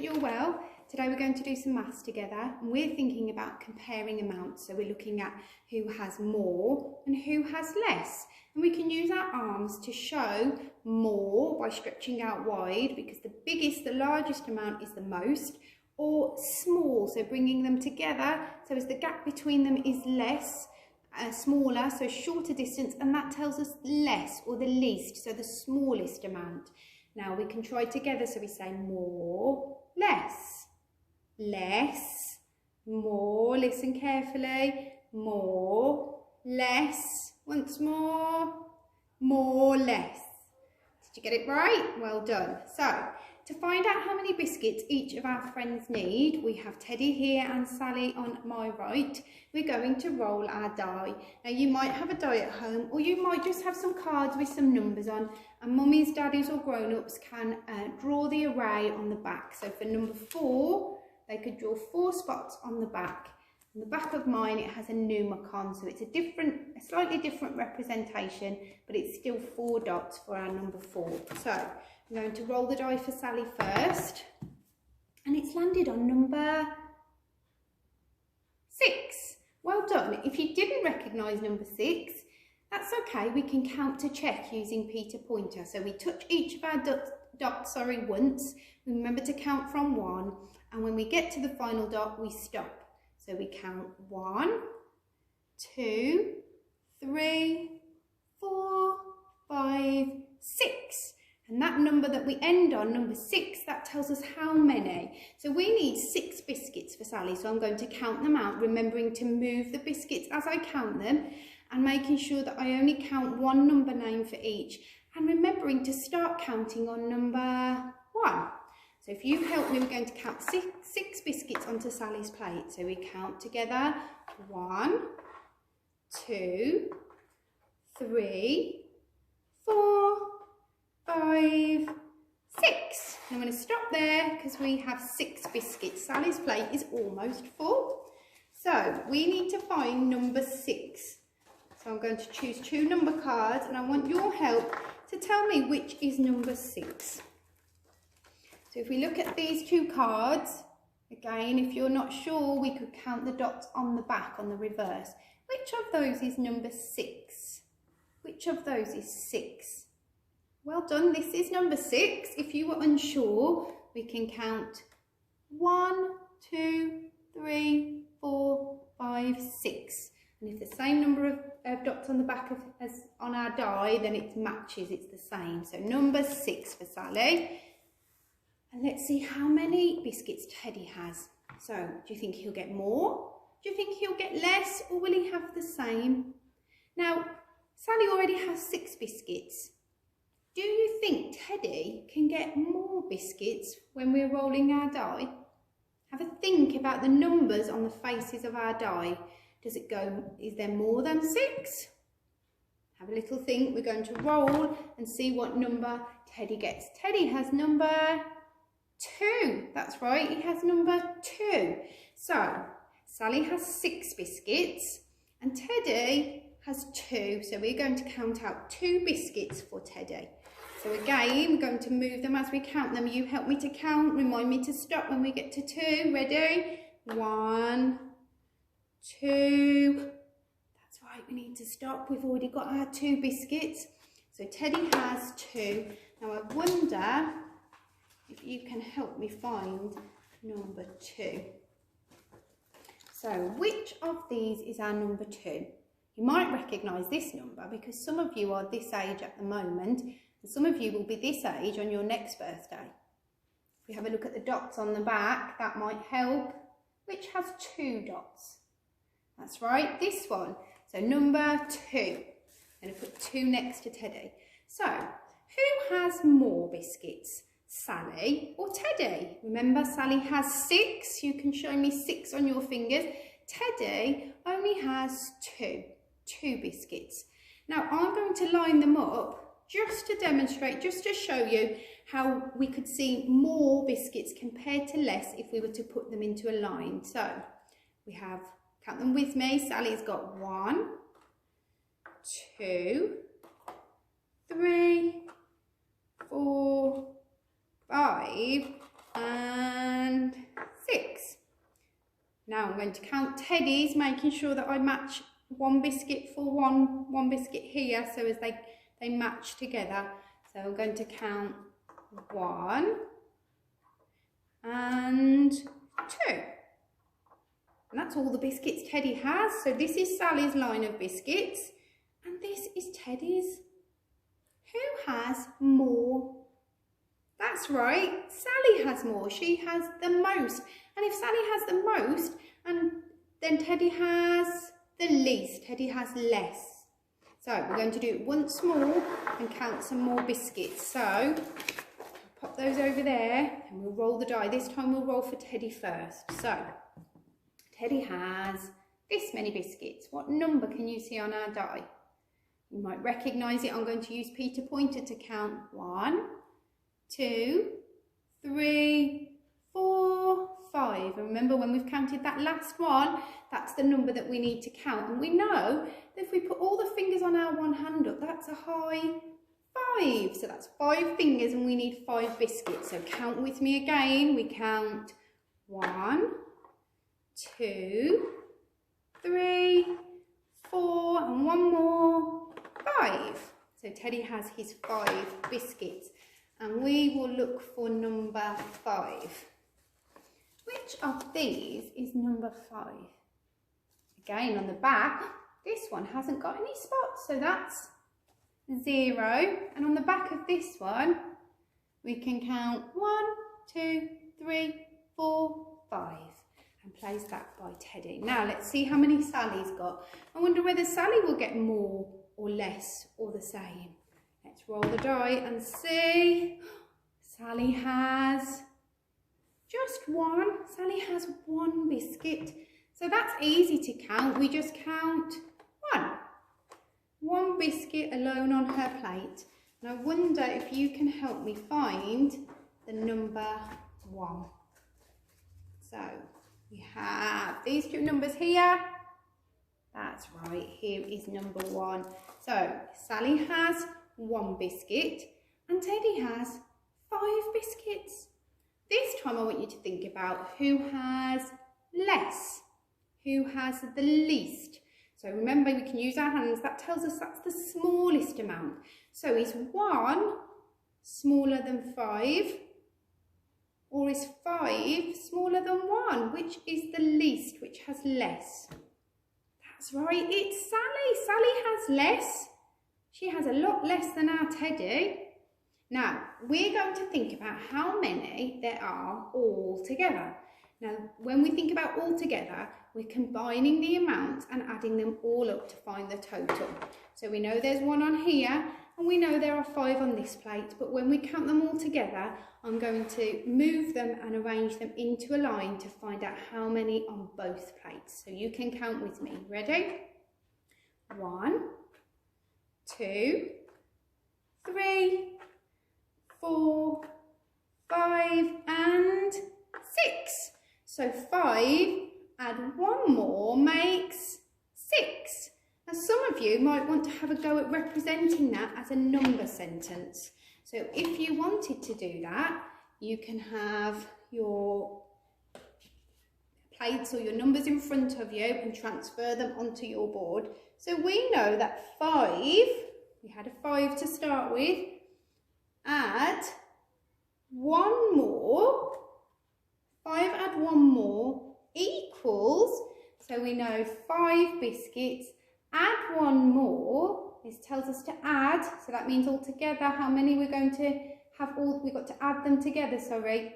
you're well. Today we're going to do some maths together and we're thinking about comparing amounts. So we're looking at who has more and who has less. And we can use our arms to show more by stretching out wide, because the biggest, the largest amount is the most, or small, so bringing them together so as the gap between them is less, smaller, so shorter distance, and that tells us less or the least, so the smallest amount. Now we can try together, so we say more, less, less, more, listen carefully, more, less, once more, less. Did you get it right? Well done. So, to find out how many biscuits each of our friends need, we have Teddy here and Sally on my right. We're going to roll our die. Now you might have a die at home, or you might just have some cards with some numbers on, and mummies, daddies or grown-ups can draw the array on the back. So for number 4, they could draw 4 spots on the back. On the back of mine, it has a numicon, so it's a slightly different representation, but it's still 4 dots for our number 4. So I'm going to roll the die for Sally first, and it's landed on number 6. Well done. If you didn't recognise number 6, that's okay. We can count to check using Peter Pointer. So we touch each of our dots once. Remember to count from 1, and when we get to the final dot, we stop. So we count 1, 2, 3, 4, 5, 6. And that number that we end on, number 6, that tells us how many. So we need 6 biscuits for Sally. So I'm going to count them out, remembering to move the biscuits as I count them, and making sure that I only count 1 number name for each, and remembering to start counting on number 1. So if you help me, we're going to count 6 biscuits onto Sally's plate. So we count together 1, 2, 3, 4, 5, 6. I'm going to stop there because we have 6 biscuits. Sally's plate is almost full. So we need to find number 6. So I'm going to choose 2 number cards, and I want your help to tell me which is number 6. So if we look at these 2 cards, again, if you're not sure, we could count the dots on the back, on the reverse. Which of those is number 6? Which of those is 6? Well done, this is number 6. If you were unsure, we can count 1, 2, 3, 4, 5, 6. And if the same number of dots on the back as on our die, then it matches, it's the same. So number 6 for Sally. And let's see how many biscuits Teddy has. So, do you think he'll get more? Do you think he'll get less, or will he have the same? Now, Sally already has 6 biscuits. Do you think Teddy can get more biscuits when we're rolling our die? Have a think about the numbers on the faces of our die. Does it go, is there more than 6? Have a little think. We're going to roll and see what number Teddy gets. Teddy has number 2. That's right, he has number 2. So Sally has 6 biscuits and Teddy has 2. So we're going to count out 2 biscuits for Teddy. So again, we're going to move them as we count them. You help me to count, remind me to stop when we get to 2. Ready? 1, 2. That's right, we need to stop. We've already got our 2 biscuits. So Teddy has 2. Now I wonder if you can help me find number 2. So which of these is our number 2? You might recognise this number because some of you are this age at the moment, and some of you will be this age on your next birthday. If we have a look at the dots on the back, that might help. Which has 2 dots? That's right, this one. So number 2. I'm going to put 2 next to Teddy. So who has more biscuits? Sally or Teddy? Remember, Sally has 6. You can show me 6 on your fingers. Teddy only has 2 biscuits. Now I'm going to line them up just to demonstrate, just to show you how we could see more biscuits compared to less if we were to put them into a line. So we have, count them with me, Sally's got 1, 2, 3, 4, 5 and and 6. Now I'm going to count Teddy's, making sure that I match one biscuit for one biscuit here, so as they match together. So I'm going to count 1 and 2. And that's all the biscuits Teddy has. So this is Sally's line of biscuits, and this is Teddy's. Who has more? That's right, Sally has more. She has the most. And if Sally has the most, and then Teddy has the least, Teddy has less. So we're going to do it once more and count some more biscuits. So pop those over there and we'll roll the die. This time we'll roll for Teddy first. So Teddy has this many biscuits. What number can you see on our die? You might recognise it. I'm going to use Peter Pointer to count 1, 2, 3, 4, 5. And remember, when we've counted that last one, that's the number that we need to count. And we know that if we put all the fingers on our one hand up, that's a high 5. So that's 5 fingers and we need 5 biscuits. So count with me again. We count 1, 2, 3, 4, and one more, 5. So Teddy has his 5 biscuits. And we will look for number 5. Which of these is number 5? Again, on the back, this one hasn't got any spots, so that's 0. And on the back of this one, we can count 1, 2, 3, 4, 5. And place that by Teddy. Now let's see how many Sally's got. I wonder whether Sally will get more or less or the same. Let's roll the die and see. Sally has just 1. Sally has 1 biscuit. So that's easy to count. We just count 1. 1 biscuit alone on her plate. And I wonder if you can help me find the number 1. So we have these 2 numbers here. That's right, here is number 1. So Sally has 1 biscuit and Teddy has 5 biscuits. This time I want you to think about who has less, who has the least. So remember, we can use our hands. That tells us that's the smallest amount. So is 1 smaller than 5? Or is 5 smaller than 1? Which is the least, which has less? That's right, it's Sally. Sally has less. She has a lot less than our Teddy. Now, we're going to think about how many there are all together. Now, when we think about all together, we're combining the amounts and adding them all up to find the total. So we know there's 1 on here, and we know there are 5 on this plate, but when we count them all together, I'm going to move them and arrange them into a line to find out how many on both plates. So you can count with me. Ready? 1, 2, 3, 4, 5, and 6. So 5 add 1 more makes 6. Now some of you might want to have a go at representing that as a number sentence. So if you wanted to do that, you can have your plates or your numbers in front of you and transfer them onto your board. So we know that 5, we had a 5 to start with, add 1 more, 5 add 1 more equals, so we know 5 biscuits, add 1 more, this tells us to add, so that means altogether how many we're going to have, we've got to add them together, sorry,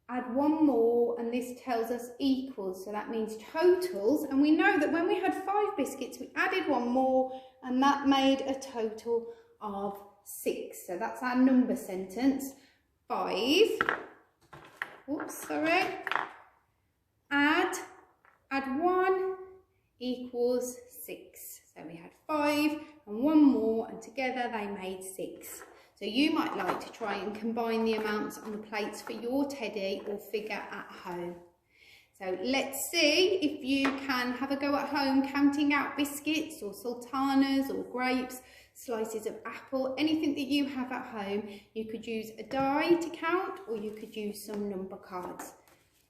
add 1 more, and this tells us equals, so that means totals, and we know that when we had 5 biscuits, we added 1 more, and that made a total of 6. So that's our number sentence. 5, oops, sorry, add 1 equals 6. So we had 5 and 1 more, and together they made 6. So you might like to try and combine the amounts on the plates for your Teddy or figure at home. So let's see if you can have a go at home counting out biscuits or sultanas or grapes, slices of apple, anything that you have at home. You could use a die to count, or you could use some number cards.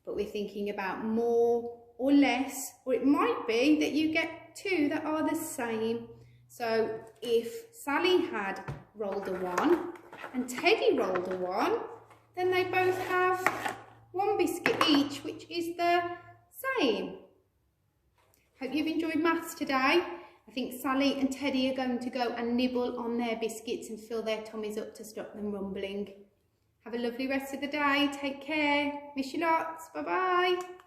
but we're thinking about more or less, or it might be that you get two that are the same. So if Sally had rolled a 1 and Teddy rolled a 1, then they both have 1 biscuit each, which is the same. Hope you've enjoyed maths today. I think Sally and Teddy are going to go and nibble on their biscuits and fill their tummies up to stop them rumbling. Have a lovely rest of the day. Take care. Miss you lots. Bye-bye.